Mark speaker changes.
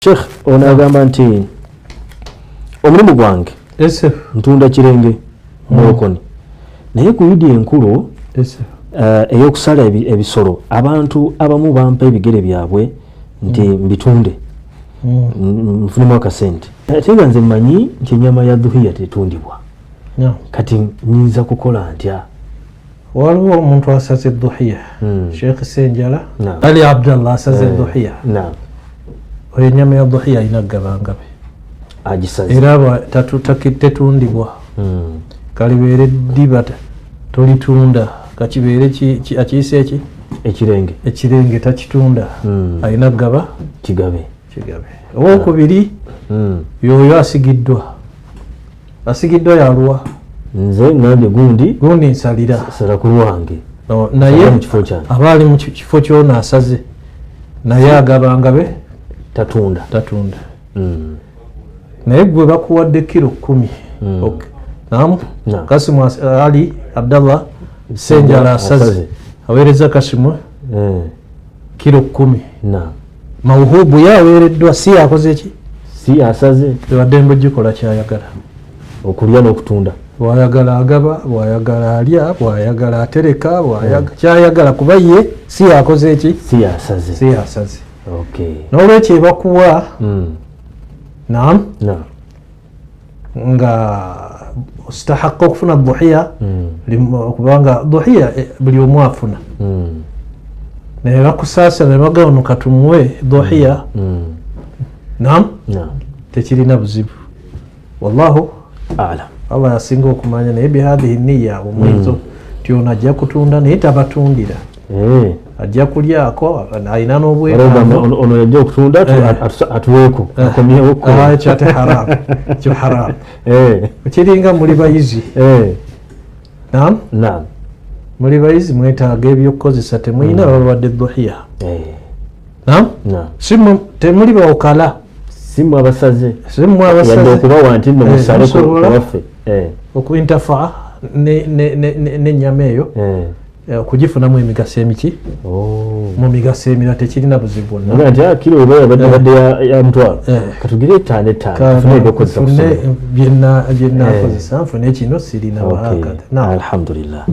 Speaker 1: Sheikh onagamba nti omulimu gwange ntunda kirenge mwokoni naye ku yidi enkulu ey'okusala ebisolo abantu abamu bampa ebigere byabwe nti mbitunde nfunemu akasente ate nga nze mmanyi nti ennyama ya dhuhiya tetundibwa kati nyinza kukola ntya?
Speaker 2: waliwo omuntu asaze dhuhiya Sheikh Senjala Ali Abdallah asaze dhuhiya oyo ennyama ya dhuhiya ayina gabangabe
Speaker 1: agisaze
Speaker 2: era tetundibwa kalibeere ddiba tolitunda kakibeere akiyise eki ekirenge takitunda ayina gaba
Speaker 1: kigabe
Speaker 2: owokubiri yoyo asigiddwa yaluwa
Speaker 1: nze ngambye gundi
Speaker 2: nsalira
Speaker 1: sala ku lwange
Speaker 2: naye aba ali mu kifo kyona asaze naye agabangabe
Speaker 1: tatunda
Speaker 2: naye gwe bakuwadde kilo 10 naam Kasimu Ali Abdallah Senjala asaze aweereza Kasimu kilo 10 mawuhubu yaweereddwa si akoze ki
Speaker 1: si asaze
Speaker 2: tebadde mbugikola kyayagala
Speaker 1: okulya n'okutunda
Speaker 2: bwayagala agaba bwayagala alya bwayagala atereka kyayagala kuba ye si akoze ki
Speaker 1: si asaze
Speaker 2: n'olwekyo ebakuwa naam nga ostahaqqa okufuna dhuhiya kubanga dhuhiya buli omu afuna naye bakusaasira ne bagamba no katumuwe dhuhiya naam tekirina buzibu wallahu a'lam Allah yasinga okumanya naye bihadhihi niyya omwezo tyona ajja kutunda naye tabatundira ajja kulyako ayina n'obwekano
Speaker 1: ono yajja okutunda atuweeko akomyewo
Speaker 2: kyate haram kiringa muli bayizi naam muli bayizi mwetaaga ebyokukozesa temulina balwadde dhuhiya naam temuli bawokala
Speaker 1: simu abasaze yadde okubawa nti nno musaleko waffe
Speaker 2: okuintafa n'ennyama eyo kugifunamu emigaso emiki mu migaso emirala tekirina buzibu
Speaker 1: bwonna nti kilo eba yabadde ya mutwalo katugire etaano tufune ebyokozesa
Speaker 2: byenna akozesa nfune kino sirina wahakada
Speaker 1: alhamdulillah